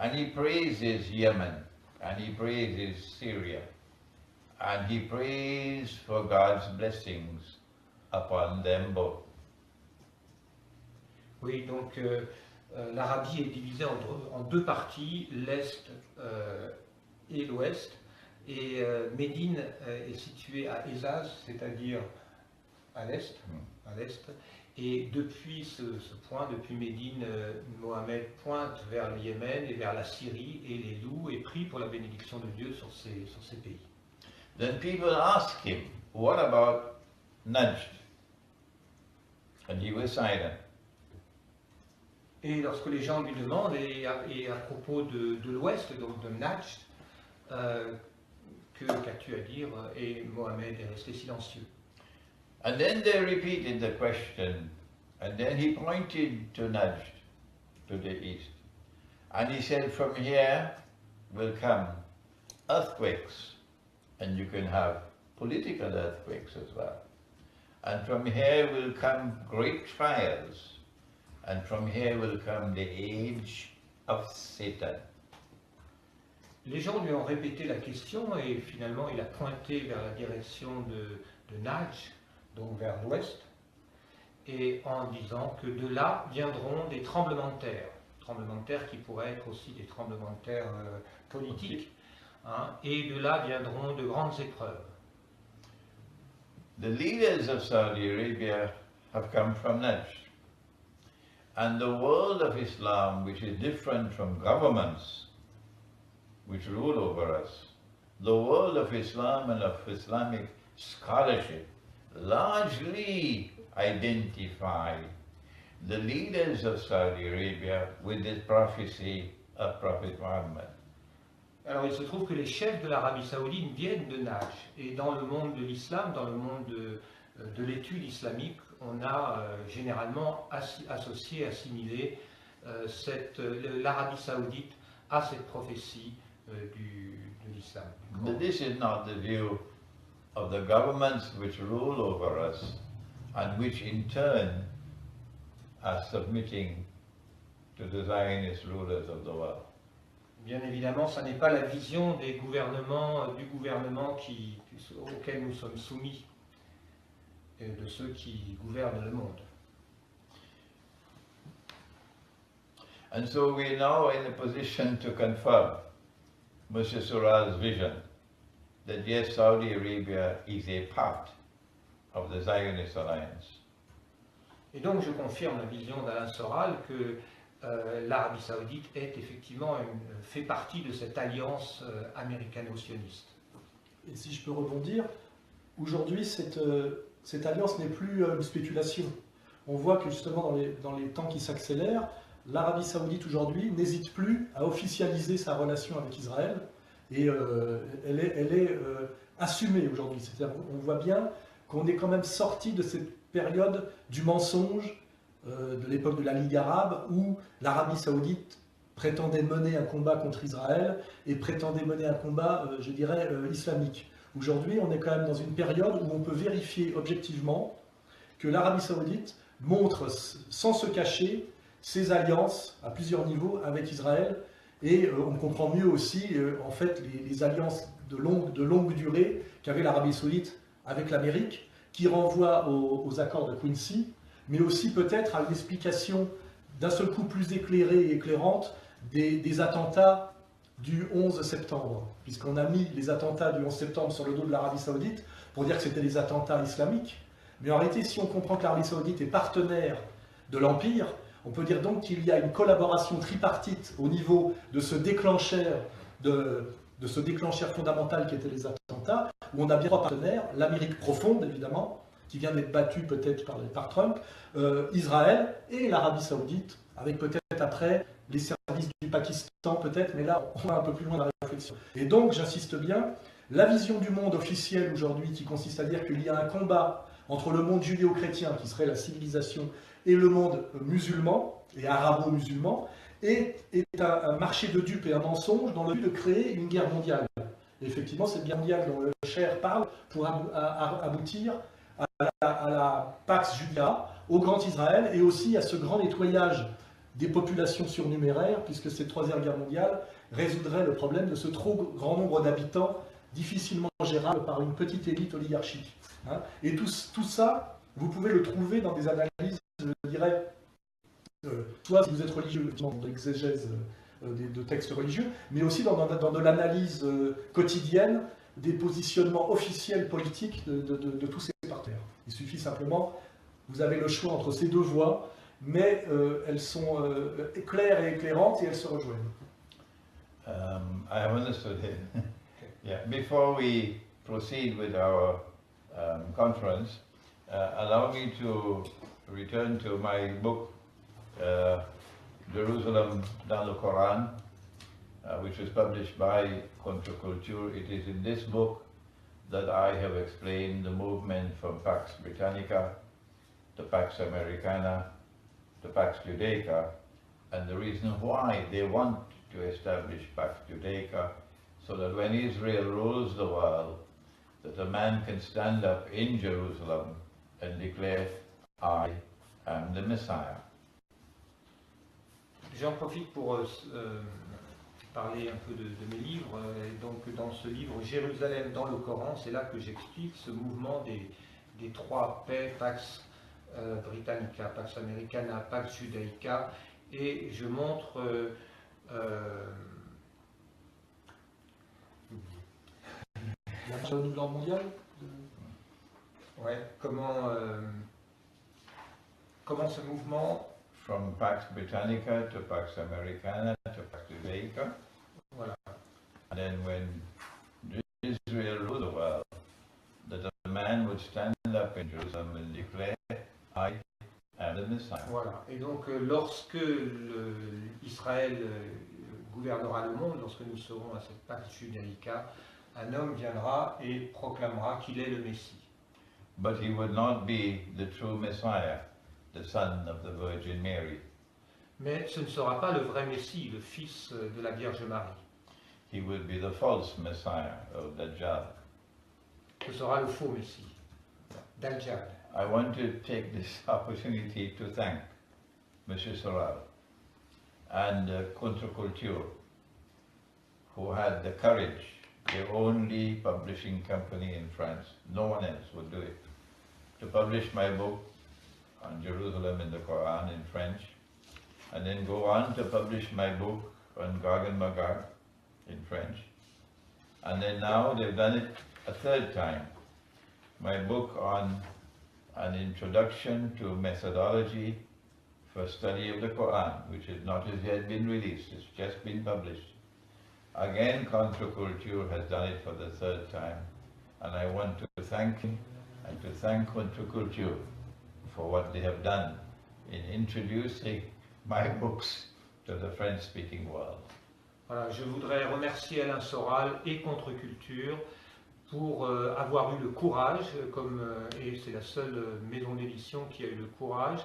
And he praises Yemen, and he praises Syria, and he prays for God's blessings upon them both. Oui, donc l'Arabie est divisée en deux parties, l'Est et l'Ouest. Et Médine est située à Ezaz, c'est-à-dire à l'Est. Et depuis ce point, depuis Médine, Mohammed pointe vers le Yémen et vers la Syrie et les loue et prie pour la bénédiction de Dieu sur ces pays. Then people ask him, what about Najd? And he was silent. Et lorsque les gens lui demandent, et à propos de l'Ouest, donc de Najd, qu'as-tu à dire? Et Mohammed est resté silencieux. And then they repeated the question, and then he pointed to Najd, to the east. And he said, from here will come earthquakes, and you can have political earthquakes as well. And from here will come great trials, and from here will come the age of Satan. Les gens lui ont répété la question et finalement il a pointé vers la direction de Najd, donc vers l'ouest, et en disant que de là viendront des tremblements de terre qui pourraient être aussi des tremblements de terre politiques, hein, et de là viendront de grandes épreuves. The leaders of Saudi Arabia have come from Najd, and the world of Islam, which is different from governments which rule over us, the world of Islam and of Islamic scholarship largely identify the leaders of Saudi Arabia with this prophecy of Prophet Muhammad. Alors il se trouve que les chefs de l'Arabie Saoudite viennent de Najd, et dans le monde de l'islam, dans le monde de l'étude islamique, on a généralement associé, assimilé l'Arabie Saoudite à cette prophétie de l'islam. But this is not the view of the governments which rule over us and which in turn are submitting to the Zionist rulers of the world. Bien évidemment, ça n'est pas la vision des gouvernements, du gouvernement auquel nous sommes soumis, et de ceux qui gouvernent le monde. And so we are now in a position to confirm M. Surah's vision that yes, Saudi Arabia is a part of the Zionist alliance. Et donc je confirme la vision d'Alain Soral que l'Arabie Saoudite fait partie de cette alliance américano-sioniste. Et si je peux rebondir, aujourd'hui cette alliance n'est plus une spéculation. On voit que justement dans les temps qui s'accélèrent, l'Arabie Saoudite aujourd'hui n'hésite plus à officialiser sa relation avec Israël et elle est assumée aujourd'hui. C'est-à-dire on voit bien qu'on est quand même sorti de cette période du mensonge de l'époque de la Ligue arabe où l'Arabie Saoudite prétendait mener un combat contre Israël et prétendait mener un combat, je dirais, islamique. Aujourd'hui, on est quand même dans une période où on peut vérifier objectivement que l'Arabie Saoudite montre sans se cacher ses alliances à plusieurs niveaux avec Israël et on comprend mieux aussi en fait les alliances de longue durée qu'avait l'Arabie Saoudite avec l'Amérique qui renvoie aux accords de Quincy, mais aussi peut-être à une explication d'un seul coup plus éclairée et éclairante des attentats du 11 septembre, puisqu'on a mis les attentats du 11 septembre sur le dos de l'Arabie Saoudite pour dire que c'était des attentats islamiques. Mais en réalité, si on comprend que l'Arabie Saoudite est partenaire de l'Empire, on peut dire donc qu'il y a une collaboration tripartite au niveau de ce déclencheur, de ce déclencheur fondamental qui étaient les attentats, où on a bien trois partenaires, l'Amérique profonde évidemment, qui vient d'être battue peut-être par Trump, Israël et l'Arabie Saoudite, avec peut-être après les services du Pakistan peut-être, mais là on va un peu plus loin dans la réflexion. Et donc j'insiste bien, la vision du monde officiel aujourd'hui qui consiste à dire qu'il y a un combat entre le monde judéo-chrétien, qui serait la civilisation, et le monde musulman et arabo-musulman, est un marché de dupes et un mensonge dans le but de créer une guerre mondiale. Et effectivement, cette guerre mondiale dont le Cher parle pour aboutir à la Pax Judaea, au Grand Israël, et aussi à ce grand nettoyage des populations surnuméraires, puisque cette Troisième Guerre mondiale résoudrait le problème de ce trop grand nombre d'habitants difficilement gérable par une petite élite oligarchique. Hein. Et tout ça, vous pouvez le trouver dans des analyses, je dirais, soit si vous êtes religieux, dans l'exégèse de textes religieux, mais aussi dans de l'analyse quotidienne des positionnements officiels politiques de tous ces partenaires. Il suffit simplement, vous avez le choix entre ces deux voies, mais elles sont claires et éclairantes et elles se rejoignent. I have understood it. Yeah. Before we proceed with our conference, allow me to return to my book, Jerusalem dans le Coran, which was published by Contraculture. It is in this book that I have explained the movement from Pax Britannica to Pax Americana to Pax Judaica, and the reason why they want to establish Pax Judaica, so that when Israel rules the world, that a man can stand up in Jerusalem and declare, I am the Messiah. J'en profite pour parler un peu de mes livres. Donc dans ce livre Jérusalem dans le Coran, c'est là que j'explique ce mouvement des trois paix, Pax Britannica, Pax Americana, Pax Judaica, et je montre La Nouvelle Ordre mondial ouais, comment ce mouvement From Pax Britannica to Pax Americana to Pax Judaica. Voilà. And then when Israel ruled the world, that a man would stand up in Jerusalem and declare, I am the Messiah. Voilà. Et donc lorsque Israël gouvernera le monde, lorsque nous serons à cette Pax Judaica, un homme viendra et proclamera qu'il est le Messie. But he would not be the true Messiah, the son of the Virgin Mary. Mais ce ne sera pas le vrai Messie, le fils de la Vierge Marie. He would be the false Messiah of Dajjal. Ce sera le faux Messie, Dajjal. I want to take this opportunity to thank Monsieur Soral and Contre-Culture, who had the courage, the only publishing company in France, no one else would do it, to publish my book on Jerusalem in the Quran in French, and then go on to publish my book on Gog and Magog in French. And then now they've done it a third time. My book on an introduction to methodology for study of the Quran, which has not as yet been released, it's just been published. Again, Contre-Culture has done it for the third time, and I want to thank him and to thank Contre-Culture for what they have done in introducing my books to the French-speaking world. Voilà, je voudrais remercier Alain Soral et Contre-Culture pour avoir eu le courage, et c'est la seule maison d'édition qui a eu le courage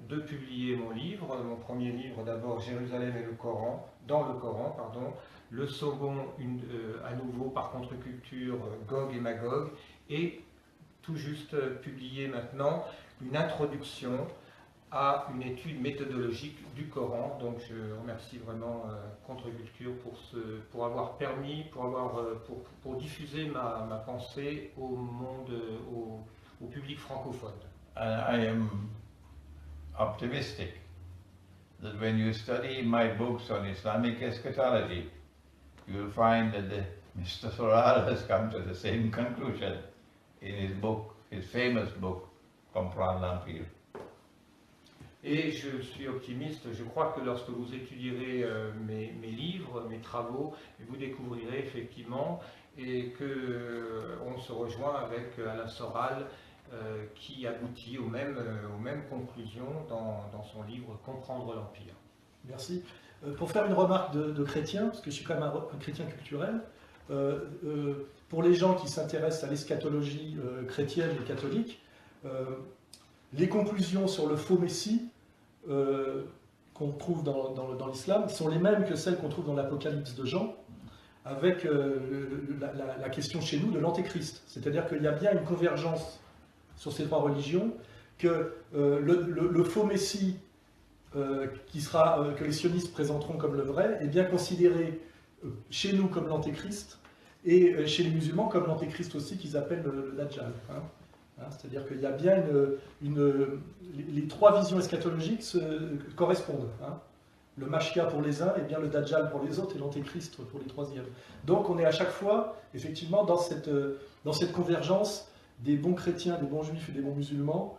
de publier mon livre, mon premier livre d'abord Jérusalem et le Coran, dans le Coran, pardon, le second à nouveau par Contre-Culture Gog et Magog, et tout juste publié maintenant une introduction à une étude méthodologique du Coran. Donc je remercie vraiment Contre-Culture pour avoir permis, pour diffuser ma pensée au monde, au public francophone. And I am optimistic that when you study my books on Islamic eschatology, you will find that Mr. Soral has come to the same conclusion in his book, his famous book, Comprendre l'Empire. Et je suis optimiste, je crois que lorsque vous étudierez mes livres, mes travaux, vous découvrirez effectivement et qu'on se rejoint avec Alain Soral qui aboutit aux mêmes conclusions dans son livre Comprendre l'Empire. Merci. Pour faire une remarque de chrétien, parce que je suis quand même un chrétien culturel, pour les gens qui s'intéressent à l'eschatologie chrétienne et catholique, les conclusions sur le faux Messie qu'on trouve dans l'islam sont les mêmes que celles qu'on trouve dans l'Apocalypse de Jean, avec la question chez nous de l'antéchrist. C'est-à-dire qu'il y a bien une convergence sur ces trois religions, que le faux Messie que les sionistes présenteront comme le vrai, est bien considéré chez nous comme l'antéchrist et chez les musulmans comme l'antéchrist aussi qu'ils appellent le Dajjal. C'est-à-dire qu'il y a bien les trois visions eschatologiques correspondent. Le Mashia pour les uns, et bien le Dajjal pour les autres, et l'antéchrist pour les troisièmes. Donc on est à chaque fois, effectivement, dans cette convergence des bons chrétiens, des bons juifs et des bons musulmans,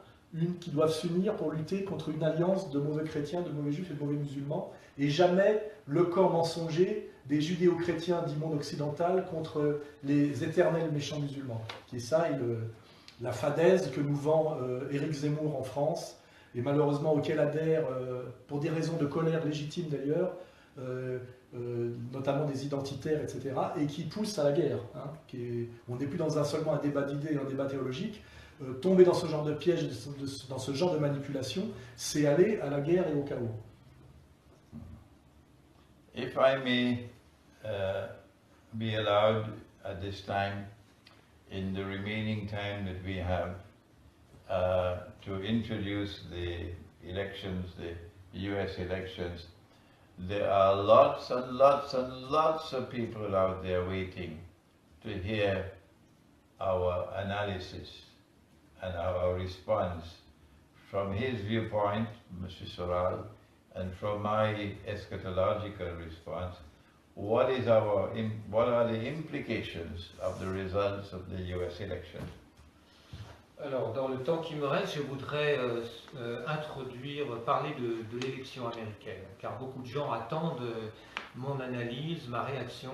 qui doivent s'unir pour lutter contre une alliance de mauvais chrétiens, de mauvais juifs et de mauvais musulmans, et jamais le camp mensonger des judéo-chrétiens du monde occidental contre les éternels méchants musulmans. Qui est ça, et la fadaise que nous vend Éric Zemmour en France, et malheureusement auquel adhèrent, pour des raisons de colère légitime d'ailleurs, notamment des identitaires, etc., et qui pousse à la guerre. On n'est plus seulement un débat d'idées et un débat théologique. Tomber dans ce genre de piège, dans ce genre de manipulation, c'est aller à la guerre et au chaos. If I may be allowed at this time, in the remaining time that we have, to introduce the elections, the US elections, there are lots and lots and lots of people out there waiting to hear our analysis and our response from his viewpoint, Mr. Soral, and from my eschatological response. What are the implications of the results of the US election? Alors, dans le temps qui me reste, je voudrais parler de l'élection américaine, car beaucoup de gens attendent mon analyse, ma réaction,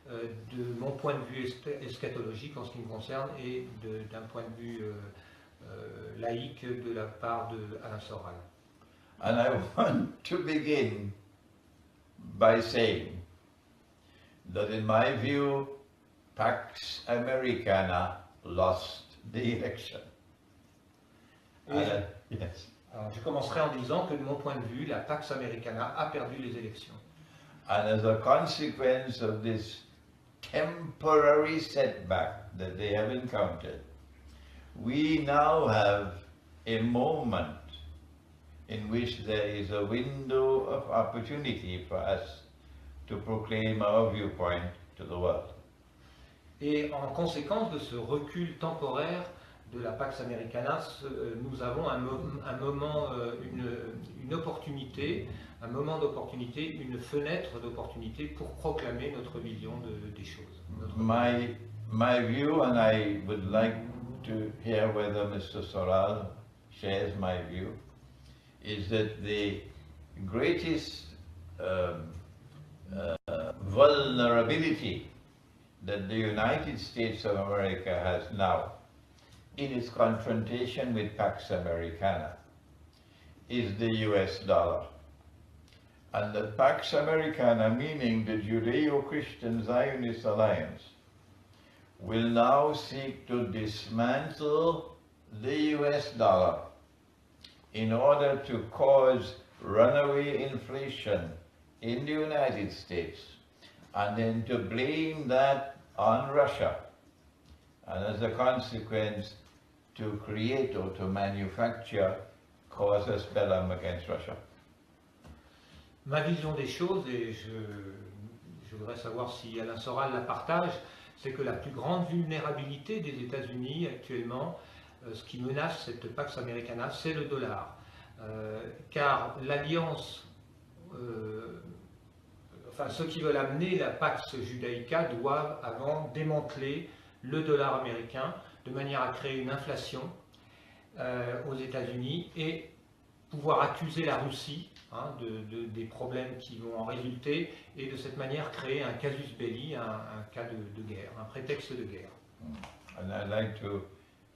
de mon point de vue eschatologique en ce qui me concerne, et d'un point de vue laïque de la part de Alain Soral. And I want to begin by saying that in my view, Pax Americana lost the election. Yes. Alors, je commencerai en disant que de mon point de vue, la Pax Americana a perdu les élections. And as a consequence of this temporary setback that they have encountered, we now have a moment in which there is a window of opportunity for us to proclaim our viewpoint to the world. Et en conséquence de ce recul temporaire de la Pax Americana, nous avons un moment, une opportunité, un moment d'opportunité, une fenêtre d'opportunité pour proclamer notre vision des choses. My view, and I would like to hear whether Mr. Soral shares my view, is that the greatest vulnerability that the United States of America has now in its confrontation with Pax Americana is the US dollar. And the Pax Americana, meaning the Judeo-Christian Zionist Alliance, will now seek to dismantle the US dollar in order to cause runaway inflation in the United States, and then to blame that on Russia, and as a consequence to create or to manufacture casus bellum against Russia. Ma vision des choses, et je voudrais savoir si Alain Soral la partage, c'est que la plus grande vulnérabilité des États-Unis actuellement, ce qui menace cette Pax Americana, c'est le dollar. Car l'alliance, ceux qui veulent amener la Pax Judaïca doivent avant démanteler le dollar américain de manière à créer une inflation aux États-Unis et pouvoir accuser la Russie des problèmes qui vont en résulter, et de cette manière créer un casus belli, un cas de guerre, un prétexte de guerre. And I'd like to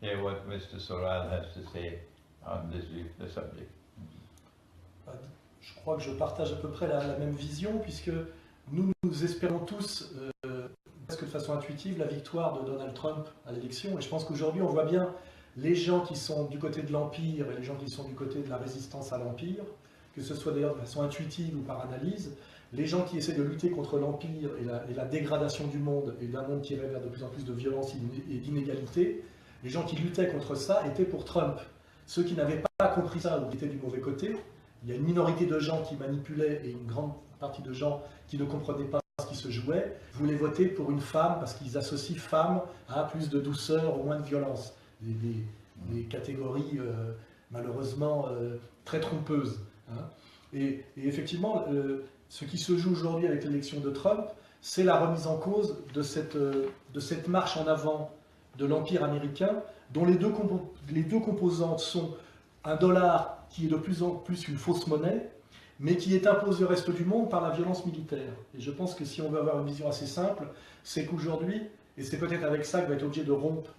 hear what Mr. Soral has to say on this subject. Je crois que je partage à peu près la même vision, puisque nous espérons tous, presque de façon intuitive, la victoire de Donald Trump à l'élection. Et je pense qu'aujourd'hui, on voit bien les gens qui sont du côté de l'Empire et les gens qui sont du côté de la résistance à l'Empire, que ce soit d'ailleurs de façon intuitive ou par analyse, les gens qui essaient de lutter contre l'Empire et la dégradation du monde, et d'un monde qui irait vers de plus en plus de violence et d'inégalité, les gens qui luttaient contre ça étaient pour Trump. Ceux qui n'avaient pas compris ça ou qui étaient du mauvais côté il y a une minorité de gens qui manipulaient et une grande partie de gens qui ne comprenaient pas ce qui se jouait, voulaient voter pour une femme parce qu'ils associent femme à plus de douceur ou moins de violence. Des catégories malheureusement très trompeuses. Hein. Et effectivement, ce qui se joue aujourd'hui avec l'élection de Trump, c'est la remise en cause de cette marche en avant de l'Empire américain, dont les deux composantes sont un dollar qui est de plus en plus une fausse monnaie, mais qui est imposé au reste du monde par la violence militaire. Et je pense que si on veut avoir une vision assez simple, c'est qu'aujourd'hui, et c'est peut-être avec ça que va être obligé de rompre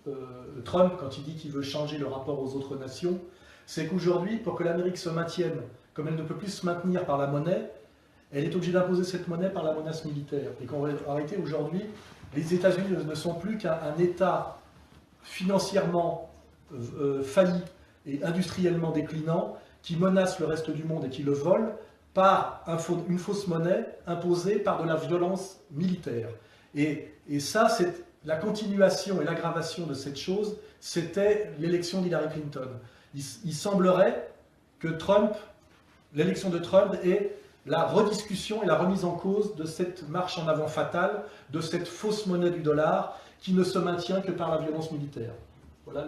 Trump quand il dit qu'il veut changer le rapport aux autres nations, c'est qu'aujourd'hui, pour que l'Amérique se maintienne, comme elle ne peut plus se maintenir par la monnaie, elle est obligée d'imposer cette monnaie par la menace militaire. Et qu'en réalité, aujourd'hui, les États-Unis ne sont plus qu'un État financièrement failli et industriellement déclinant, qui menace le reste du monde et qui le vole par une fausse monnaie imposée par de la violence militaire. Et ça, c'est la continuation et l'aggravation de cette chose, c'était l'élection d'Hillary Clinton. Il semblerait que l'élection de Trump est la rediscussion et la remise en cause de cette marche en avant fatale, de cette fausse monnaie du dollar qui ne se maintient que par la violence militaire. Voilà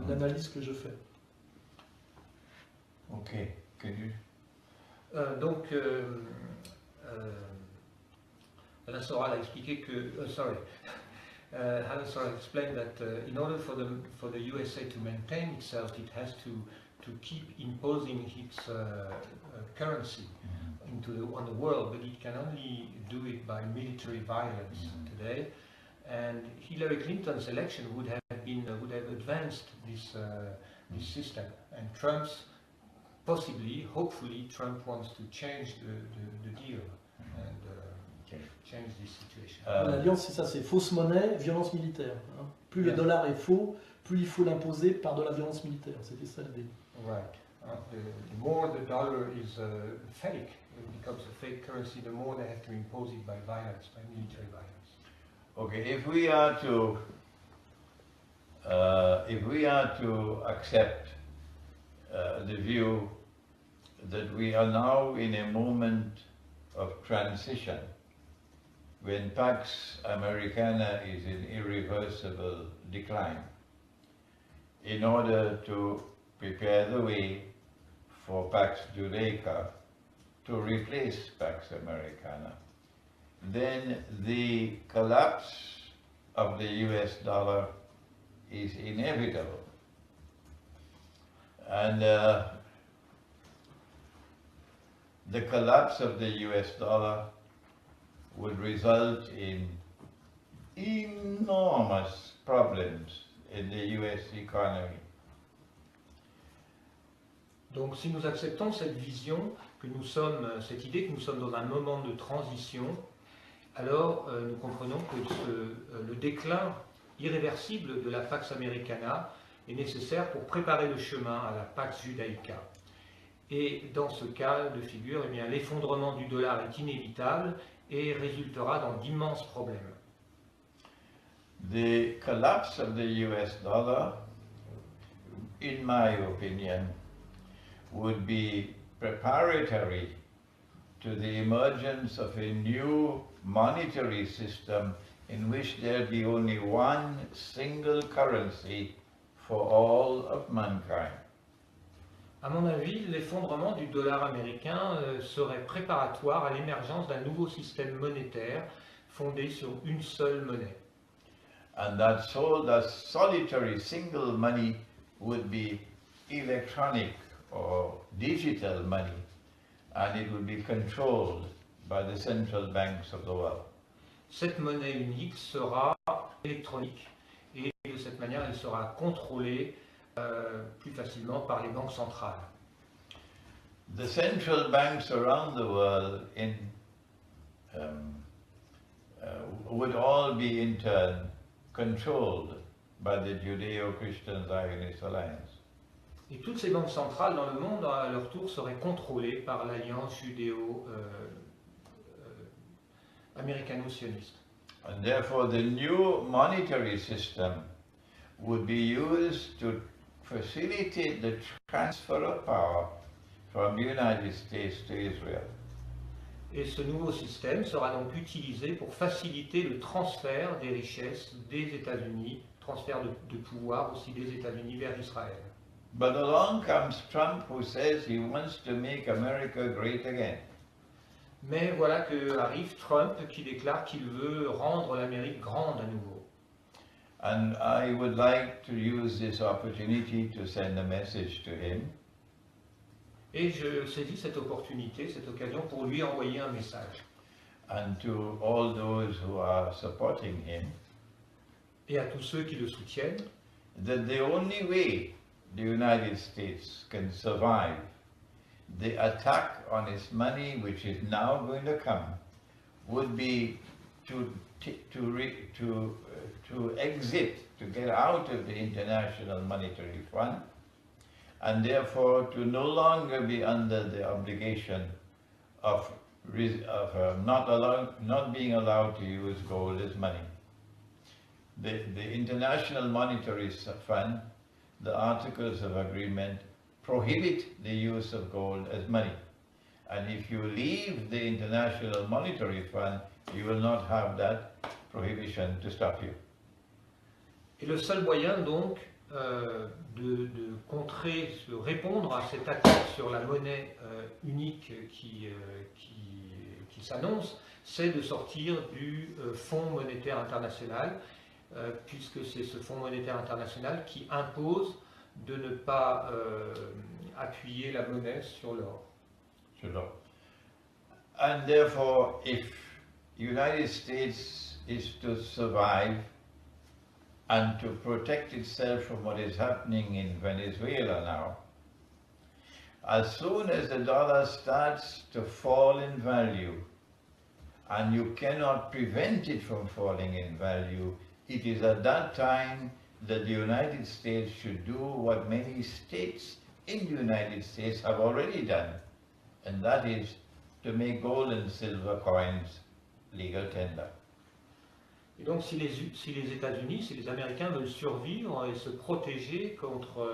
l'analyse que je fais. Ok, Donc, Hannah Soral a expliqué que, Hannah Soral explained that in order for the USA to maintain itself, it has to keep imposing its currency on the world, but it can only do it by military violence today. And Hillary Clinton's election would have advanced this system, and Trump's possibly, hopefully, Trump wants to change the deal and change this situation. L'alliance, c'est ça, c'est fausse monnaie, violence militaire. Hein. Plus le dollar est faux, plus il faut l'imposer par de la violence militaire. C'était ça l'idée. Right. The more the dollar is fake, it becomes a fake currency, the more they have to impose it by violence, by military violence. Okay, if we are to accept the view that we are now in a moment of transition, when Pax Americana is in irreversible decline, in order to prepare the way for Pax Judaica to replace Pax Americana, then the collapse of the US dollar is inevitable. And the collapse of the US dollar would result in enormous problems in the US economy. Donc si nous acceptons cette vision, cette idée que nous sommes dans un moment de transition, alors nous comprenons que le déclin irréversible de la Pax Americana est nécessaire pour préparer le chemin à la Pax Judaica. Et dans ce cas de figure, eh bien, l'effondrement du dollar est inévitable et résultera dans d'immenses problèmes. The collapse of the US dollar, in my opinion, would be preparatory to the emergence of a new monetary system in which there be only one single currency for all of mankind. À mon avis, l'effondrement du dollar américain serait préparatoire à l'émergence d'un nouveau système monétaire fondé sur une seule monnaie. And that solitary single money would be electronic or digital money, and it would be controlled by the central banks of the world. Cette monnaie unique sera électronique et de cette manière elle sera contrôlée plus facilement par les banques centrales. The central banks around the world would all be in turn controlled by the Judeo-Christian Zionist Alliance. Et toutes ces banques centrales dans le monde, à leur tour, seraient contrôlées par l'alliance judéo-américano-sioniste. And therefore the new monetary system would be used to facilitate the transfer of power from the United States to Israel. Et ce nouveau système sera donc utilisé pour faciliter le transfert des richesses des États-Unis, transfert de pouvoir aussi des États-Unis vers Israël. But along comes Trump, who says he wants to make America great again. Mais voilà que arrive Trump qui déclare qu'il veut rendre l'Amérique grande à nouveau. And I would like to use this opportunity to send a message to him. Et je saisis cette opportunité, cette occasion pour lui envoyer un message. And to all those who are supporting him, Et à tous ceux qui le soutiennent, that the only way the United States can survive the attack on its money, which is now going to come, would be to exit, to get out of the International Monetary Fund, and therefore to no longer be under the obligation of not being allowed to use gold as money. The International Monetary Fund, the Articles of Agreement, prohibit the use of gold as money. And if you leave the International Monetary Fund, you will not have that prohibition to stop you. Et le seul moyen donc de contrer, de répondre à cette attaque sur la monnaie unique qui s'annonce, c'est de sortir du Fonds monétaire international, puisque c'est ce Fonds monétaire international qui impose de ne pas appuyer la monnaie sur l'or. And therefore, if the United States is to survive and to protect itself from what is happening in Venezuela now, as soon as the dollar starts to fall in value, and you cannot prevent it from falling in value, it is at that time that the United States should do what many states in the United States have already done, and that is to make gold and silver coins legal tender. Et donc si les États-Unis, si les Américains veulent survivre et se protéger contre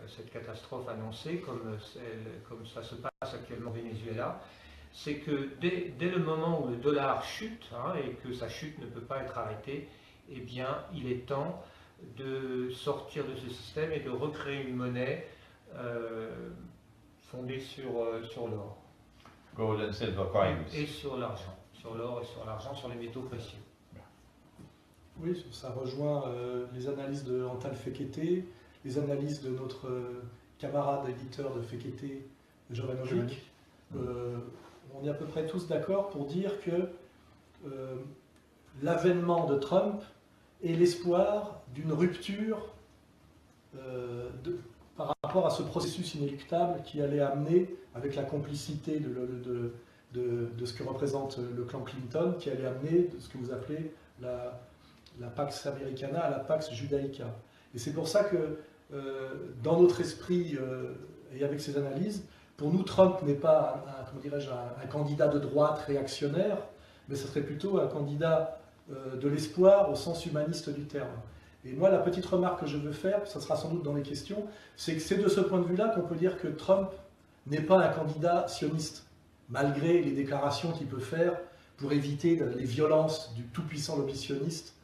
cette catastrophe annoncée, comme ça se passe actuellement au Venezuela, c'est que dès le moment où le dollar chute, et que sa chute ne peut pas être arrêtée, eh bien il est temps de sortir de ce système et de recréer une monnaie fondée sur l'or. Gold and silver coins. Et sur l'argent. Sur l'or et sur l'argent, sur les métaux précieux. Oui, ça rejoint les analyses de Antal Fekete, les analyses de notre camarade éditeur de Fekete, Jovanovic. On est à peu près tous d'accord pour dire que l'avènement de Trump est l'espoir d'une rupture par rapport à ce processus inéluctable qui allait amener, avec la complicité de ce que représente le clan Clinton, qui allait amener ce que vous appelez la Pax Americana à la Pax Judaica. Et c'est pour ça que, dans notre esprit et avec ces analyses, pour nous, Trump n'est pas un candidat de droite réactionnaire, mais ce serait plutôt un candidat de l'espoir au sens humaniste du terme. Et moi, la petite remarque que je veux faire, ça sera sans doute dans les questions, c'est que c'est de ce point de vue-là qu'on peut dire que Trump n'est pas un candidat sioniste, malgré les déclarations qu'il peut faire pour éviter les violences du tout-puissant lobby sioniste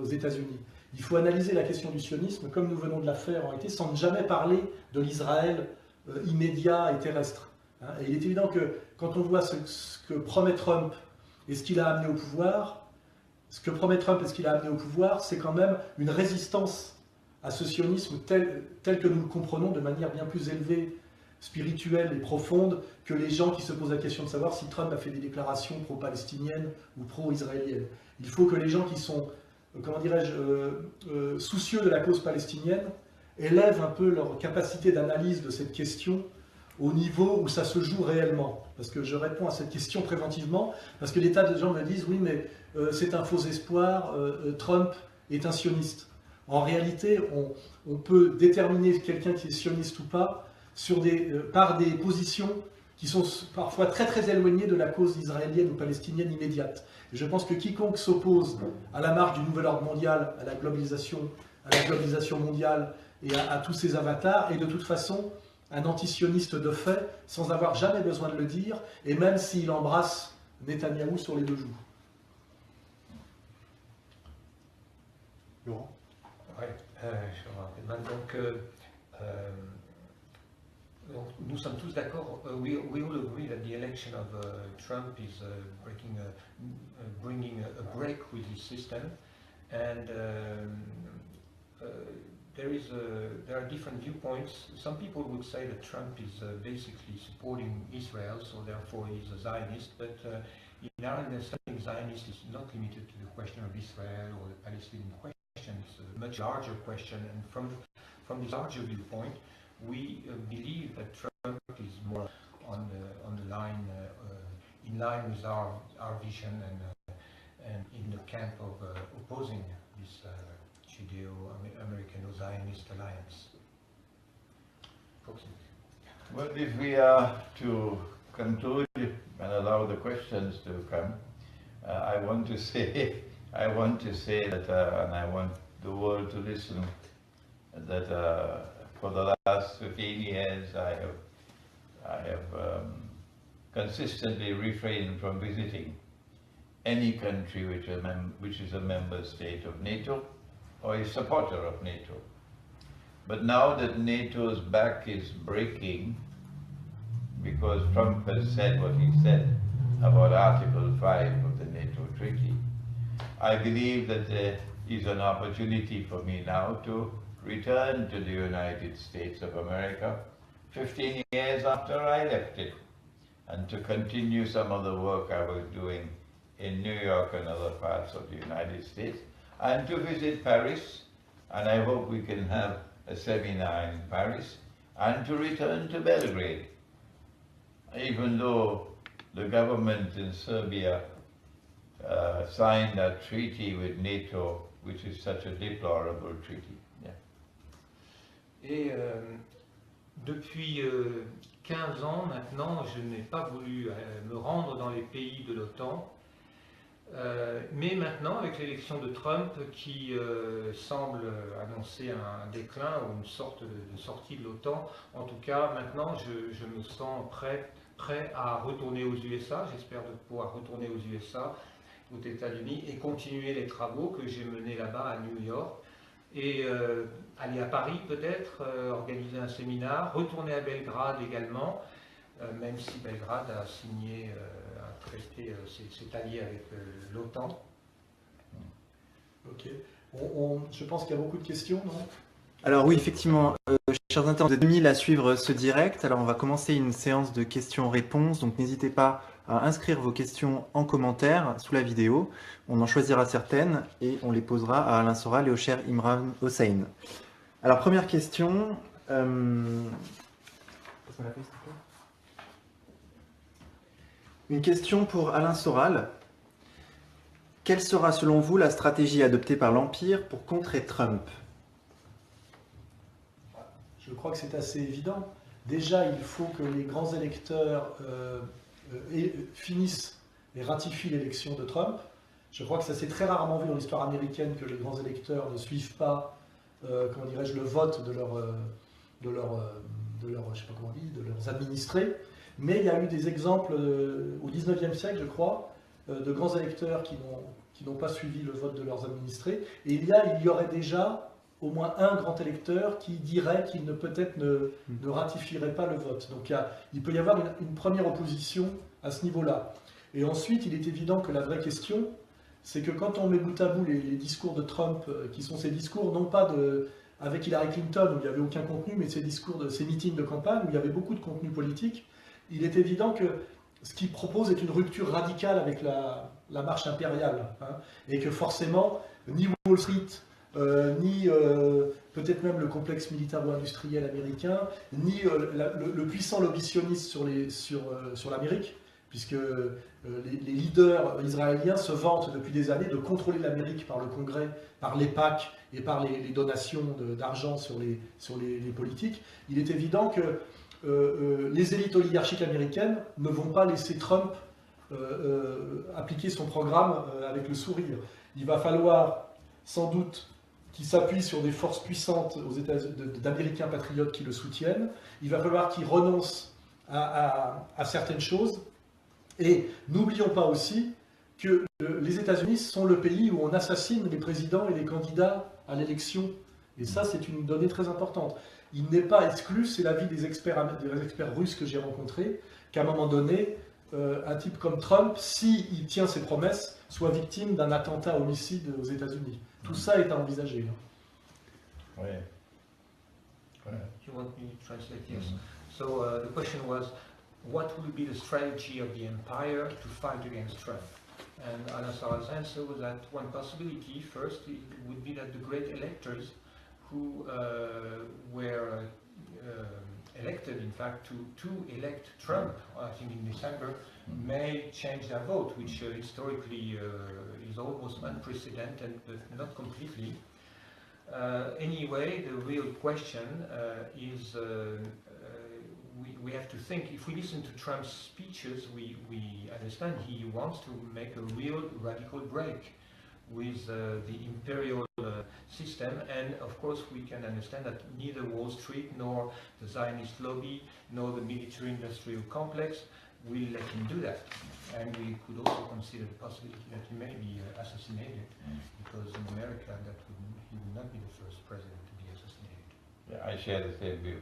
aux États-Unis. Il faut analyser la question du sionisme, comme nous venons de la faire en réalité, sans jamais parler de l'Israël immédiat et terrestre. Et il est évident que quand on voit ce que promet Trump et ce qu'il a amené au pouvoir, c'est quand même une résistance à ce sionisme tel que nous le comprenons de manière bien plus élevée, spirituelle et profonde que les gens qui se posent la question de savoir si Trump a fait des déclarations pro-palestiniennes ou pro-israéliennes. Il faut que les gens qui sont, soucieux de la cause palestinienne élèvent un peu leur capacité d'analyse de cette question au niveau où ça se joue réellement. Parce que je réponds à cette question préventivement, parce que des tas de gens me disent « oui, mais c'est un faux espoir, Trump est un sioniste ». En réalité, on peut déterminer quelqu'un qui est sioniste ou pas par des positions qui sont parfois très très éloignées de la cause israélienne ou palestinienne immédiate. Et je pense que quiconque s'oppose à la marche du nouvel ordre mondial, à la globalisation mondiale et à tous ces avatars, et de toute façon un antisioniste de fait, sans avoir jamais besoin de le dire, et même s'il embrasse Netanyahou sur les deux joues. Laurent? Oui, je rappelle. Donc, nous sommes tous d'accord. We all agree that the election of Trump is bringing a break with his system, and there are different viewpoints. Some people would say that Trump is basically supporting Israel, so therefore he's a Zionist. But in our understanding, Zionist is not limited to the question of Israel or the Palestinian question. It's a much larger question, and from this larger viewpoint, we believe that Trump is more on the line, in line with our vision, and in the camp of opposing this Judeo-American or Zionist alliance. Well, if we are to conclude and allow the questions to come, I want to say that, and I want the world to listen, that for the last 15 years I have consistently refrained from visiting any country which is a member state of NATO or a supporter of NATO. But now that NATO's back is breaking, because Trump has said what he said about Article 5 of the NATO treaty, I believe that there is an opportunity for me now to return to the United States of America 15 years after I left it, and to continue some of the work I was doing in New York and other parts of the United States, and to visit Paris, and I hope we can have a seminar in Paris, and to return to Belgrade, even though the government in Serbia signed a treaty with NATO, which is such a deplorable treaty. Yeah. Et depuis 15 ans maintenant, je n'ai pas voulu me rendre dans les pays de l'OTAN. Mais maintenant, avec l'élection de Trump qui semble annoncer un déclin ou une sorte de sortie de l'OTAN, en tout cas, maintenant, je me sens prêt à retourner aux USA. J'espère de pouvoir retourner aux USA, aux États-Unis, et continuer les travaux que j'ai menés là-bas à New York. Et aller à Paris peut-être, organiser un séminaire, retourner à Belgrade également, même si Belgrade a signé un traité, s'est allié avec l'OTAN. Ok. Je pense qu'il y a beaucoup de questions, non? Alors oui, effectivement, chers internautes, vous êtes 2000 à suivre ce direct. Alors on va commencer une séance de questions-réponses, donc n'hésitez pas à inscrire vos questions en commentaire sous la vidéo. On en choisira certaines et on les posera à Alain Soral et au cher Imran Hossein. Alors première question. Une question pour Alain Soral. Quelle sera selon vous la stratégie adoptée par l'Empire pour contrer Trump? Je crois que c'est assez évident. Déjà, il faut que les grands électeurs finissent et ratifient l'élection de Trump. Je crois que ça s'est très rarement vu dans l'histoire américaine que les grands électeurs ne suivent pas, comment dirais-je, le vote de leurs administrés. Mais il y a eu des exemples au XIXe siècle, je crois, de grands électeurs qui n'ont pas suivi le vote de leurs administrés. Et il y aurait déjà au moins un grand électeur qui dirait qu'il peut-être ne ratifierait pas le vote. Donc il peut y avoir une première opposition à ce niveau-là. Et ensuite, il est évident que la vraie question, c'est que quand on met bout à bout les discours de Trump, qui sont ces discours non pas avec Hillary Clinton, où il n'y avait aucun contenu, mais ces meetings de campagne, où il y avait beaucoup de contenu politique, il est évident que ce qu'il propose est une rupture radicale avec la marche impériale. Hein, et que forcément, ni Wall Street, ni peut-être même le complexe militaro-industriel américain, ni le puissant lobby sioniste sur l'Amérique, puisque les leaders israéliens se vantent depuis des années de contrôler l'Amérique par le Congrès, par les PAC et par les donations d'argent sur les politiques. Il est évident que les élites oligarchiques américaines ne vont pas laisser Trump appliquer son programme avec le sourire. Il va falloir sans doute qui s'appuie sur des forces puissantes d'Américains patriotes qui le soutiennent. Il va falloir qu'il renonce à certaines choses. Et n'oublions pas aussi que les États-Unis sont le pays où on assassine les présidents et les candidats à l'élection. Et ça, c'est une donnée très importante. Il n'est pas exclu, c'est l'avis des experts russes que j'ai rencontrés, qu'à un moment donné, un type comme Trump, s'il tient ses promesses, soit victime d'un attentat homicide aux États-Unis. Tout ça est à envisager. Oui. You want me to translate? Yes. So the question was, what will be the strategy of the empire to fight against Trump? And Al-Assar's answer was that one possibility, first, it would be that the great electors who were elected, in fact, to elect Trump, I think in December, may change their vote, which historically is almost unprecedented, but not completely. Anyway, the real question is we have to think, if we listen to Trump's speeches, we understand he wants to make a real radical break with the imperial system, and of course we can understand that neither Wall Street nor the Zionist lobby nor the military-industrial complex will let him do that. And we could also consider the possibility that he may be assassinated, because in America he would not be the first president to be assassinated. Yeah, I share the same view.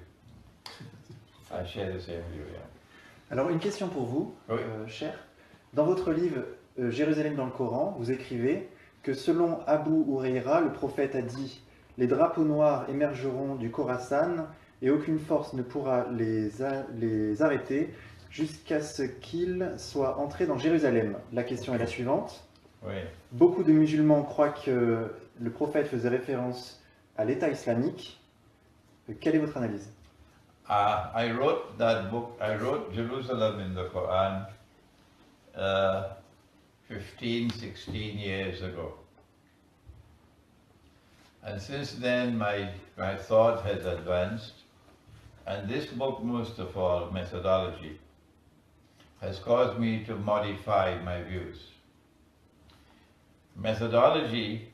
I share the same view, yeah. Alors une question pour vous, Oui. cher. Dans votre livre Jérusalem dans le Coran, vous écrivez que selon Abu Huraira, le prophète a dit « Les drapeaux noirs émergeront du Khorasan et aucune force ne pourra les arrêter jusqu'à ce qu'ils soient entrés dans Jérusalem. » La question est la suivante. Oui. Beaucoup de musulmans croient que le prophète faisait référence à l'État islamique. Quelle est votre analyse? I wrote that book, I wrote Jerusalem in the Quran 15, 16 years ago. And since then my thought has advanced, and this book, most of all, methodology, has caused me to modify my views. Methodology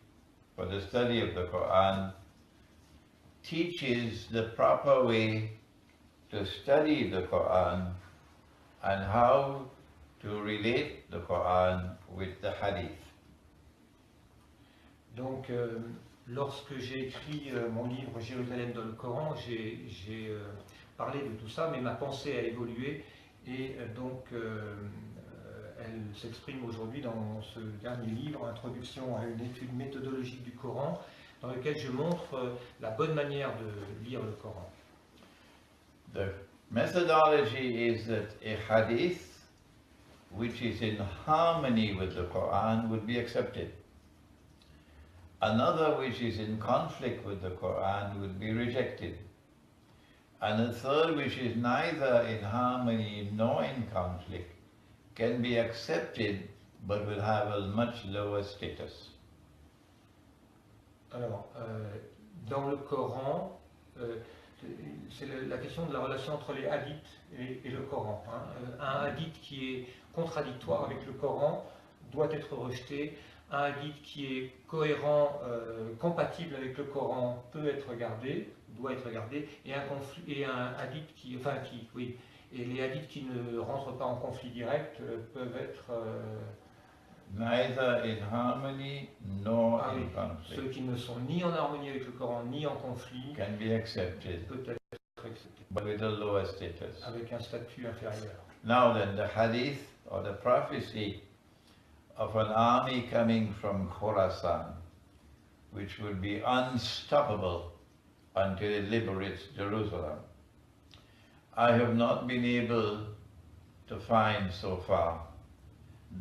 for the study of the Quran teaches the proper way to study the Quran and how to relate the Quran with the Hadith. Donc, lorsque j'ai écrit mon livre Jérusalem dans le Coran, j'ai parlé de tout ça, mais ma pensée a évolué et donc elle s'exprime aujourd'hui dans ce dernier livre, Introduction à une étude méthodologique du Coran, dans lequel je montre la bonne manière de lire le Coran. The methodology is that a hadith which is in harmony with the Quran would be accepted. Another which is in conflict with the Quran would be rejected. And a third which is neither in harmony nor in conflict can be accepted but will have a much lower status. Alors, dans le Coran, c'est la question de la relation entre les hadiths et le Coran. Hein. Un hadith qui est contradictoire avec le Coran doit être rejeté. Un hadith qui est cohérent, compatible avec le Coran peut être regardé, doit être regardé, et un hadith qui, et les hadiths qui ne rentrent pas en conflit direct peuvent être Neither in harmony nor in conflict. Ceux qui ne sont ni en harmonie avec le Coran ni en conflit can be accepted, peut être accepté but with a lower status. avec un statut inférieur. Now then, the hadith or the prophecy of an army coming from Khorasan, which would be unstoppable until it liberates Jerusalem. I have not been able to find so far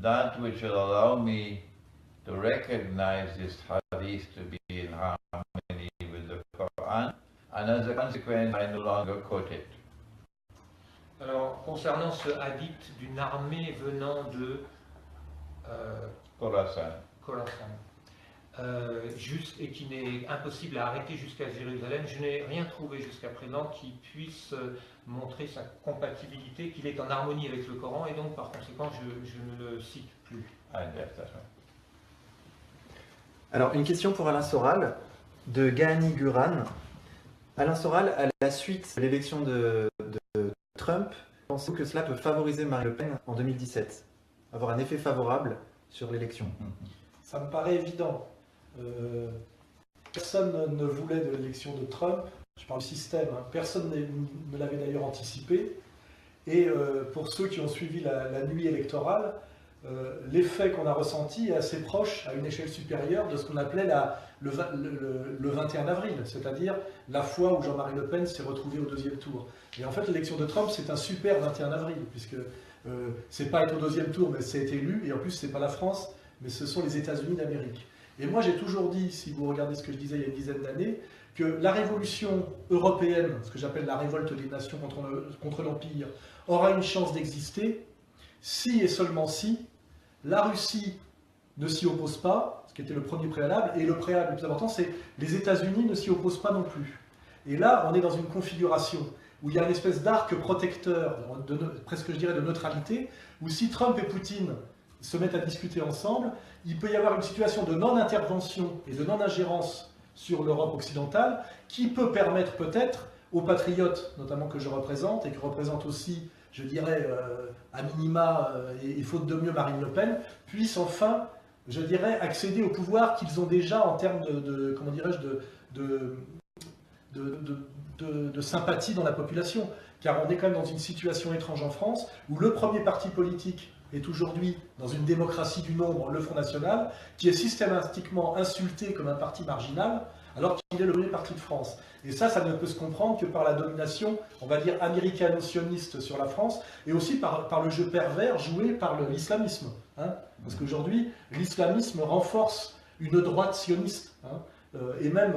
that which will allow me to recognize this hadith to be in harmony with the Quran, and as a consequence, I no longer quote it. Alors, concernant ce hadith d'une armée venant de Khorasan. Et qui n'est impossible à arrêter jusqu'à Jérusalem, je n'ai rien trouvé jusqu'à présent qui puisse montrer sa compatibilité, qu'il est en harmonie avec le Coran, et donc par conséquent je ne le cite plus. Alors une question pour Alain Soral. de Gani Guran. Alain Soral, à la suite de l'élection de Trump, pensez-vous que cela peut favoriser Marine Le Pen en 2017, avoir un effet favorable sur l'élection? Ça me paraît évident. Personne ne voulait de l'élection de Trump, je parle du système, hein. Personne ne l'avait d'ailleurs anticipé. Et pour ceux qui ont suivi la nuit électorale, l'effet qu'on a ressenti est assez proche, à une échelle supérieure, de ce qu'on appelait le 21 avril, c'est-à-dire la fois où Jean-Marie Le Pen s'est retrouvé au deuxième tour. Et en fait, l'élection de Trump, c'est un super 21 avril, puisque c'est pas être au deuxième tour, mais c'est être élu, et en plus, c'est pas la France, mais ce sont les États-Unis d'Amérique. Et moi, j'ai toujours dit, si vous regardez ce que je disais il y a une dizaine d'années, que la révolution européenne, ce que j'appelle la révolte des nations contre l'Empire, aura une chance d'exister si et seulement si la Russie ne s'y oppose pas, ce qui était le premier préalable, et le préalable le plus important, c'est les États-Unis ne s'y opposent pas non plus. Et là, on est dans une configuration où il y a une espèce d'arc protecteur, presque je dirais de neutralité, où si Trump et Poutine se mettent à discuter ensemble, il peut y avoir une situation de non-intervention et de non-ingérence sur l'Europe occidentale qui peut permettre peut-être aux patriotes, notamment que je représente, et que représente aussi, je dirais, à minima, et faute de mieux Marine Le Pen, puissent enfin, je dirais, accéder au pouvoir qu'ils ont déjà en termes comment dirais-je, de sympathie dans la population. Car on est quand même dans une situation étrange en France, où le premier parti politique est aujourd'hui dans une démocratie du nombre, le Front National, qui est systématiquement insulté comme un parti marginal, alors qu'il est le premier parti de France. Et ça ne peut se comprendre que par la domination, on va dire, américano-sioniste sur la France, et aussi par le jeu pervers joué par l'islamisme. Hein, parce qu'aujourd'hui, l'islamisme renforce une droite sioniste, hein, et même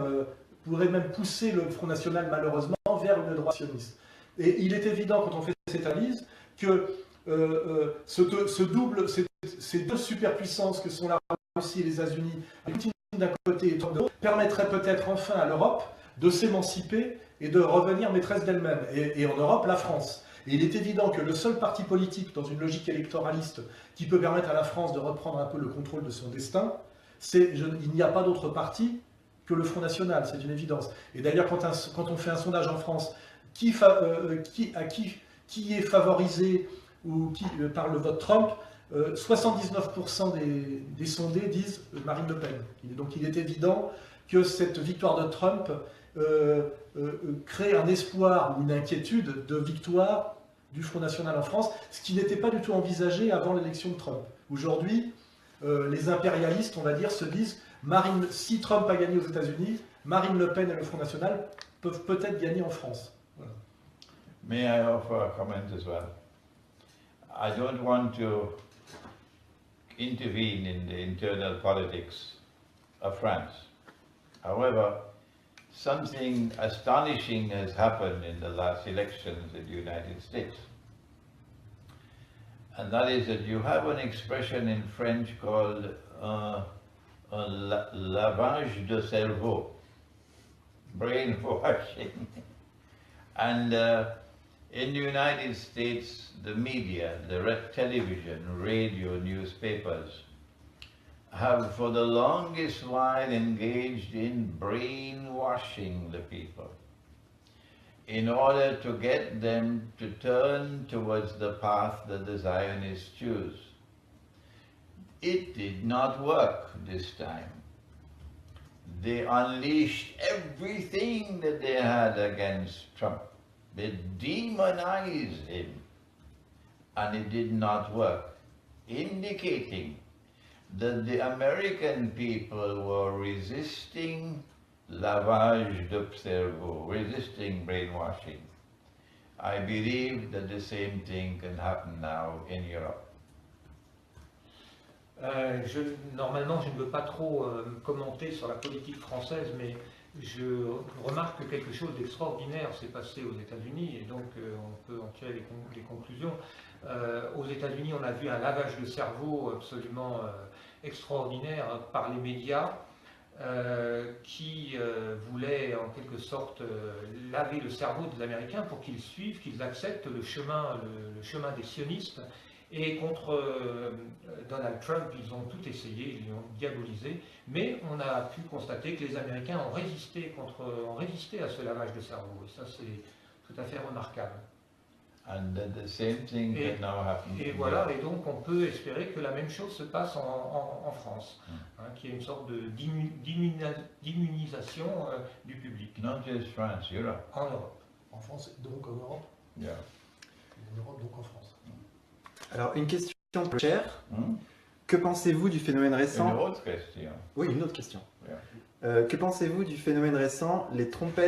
pourrait même pousser le Front National, malheureusement, vers une droite sioniste. Et il est évident, quand on fait cette analyse, que ces deux superpuissances que sont la Russie et les États-Unis, Poutine d'un côté et Trump de l'autre, permettraient peut-être enfin à l'Europe de s'émanciper et de revenir maîtresse d'elle-même. Et en Europe, la France. Et il est évident que le seul parti politique, dans une logique électoraliste, qui peut permettre à la France de reprendre un peu le contrôle de son destin, il n'y a pas d'autre parti que le Front National, c'est une évidence. Et d'ailleurs, quand on fait un sondage en France, qui est favorisé ou par le vote Trump, 79% des sondés disent Marine Le Pen. Donc il est évident que cette victoire de Trump crée un espoir ou une inquiétude de victoire du Front National en France, ce qui n'était pas du tout envisagé avant l'élection de Trump. Aujourd'hui, les impérialistes, on va dire, se disent si Trump a gagné aux États-Unis, Marine Le Pen et le Front National peuvent peut-être gagner en France. Voilà. May I offer a comment as well? I don't want to intervene in the internal politics of France. However, something astonishing has happened in the last elections in the United States. And that is that you have an expression in French called lavage de cerveau, brainwashing. And in the United States, the media, the television, radio, newspapers, have for the longest while engaged in brainwashing the people in order to get them to turn towards the path that the Zionists choose. It did not work this time. They unleashed everything that they had against Trump. They demonized him, and it did not work, indicating that the American people were resisting lavage de cerveau, resisting brainwashing. I believe that the same thing can happen now in Europe. Normalement, je ne veux pas trop commenter sur la politique française, mais je remarque que quelque chose d'extraordinaire s'est passé aux États-Unis, et donc on peut en tirer des conclusions. Aux États-Unis, on a vu un lavage de cerveau absolument extraordinaire par les médias qui voulaient en quelque sorte laver le cerveau des Américains pour qu'ils suivent, qu'ils acceptent le chemin des sionistes Et contre Donald Trump, ils ont tout essayé, ils l'ont diabolisé, mais on a pu constater que les Américains ont résisté à ce lavage de cerveau, et ça c'est tout à fait remarquable. And that the same thing can now happen. Et voilà, et donc on peut espérer que la même chose se passe en France, qu'il y ait une sorte d'immunisation du public. Not just France, Europe. En Europe. En France, donc en Europe. Yeah. En Europe, donc en France. Alors, une question pour Cher. Hmm? Que pensez-vous du phénomène Une récent? autre question. Oui, une autre question. Yeah. Que pensez-vous du phénomène récent, les trompettes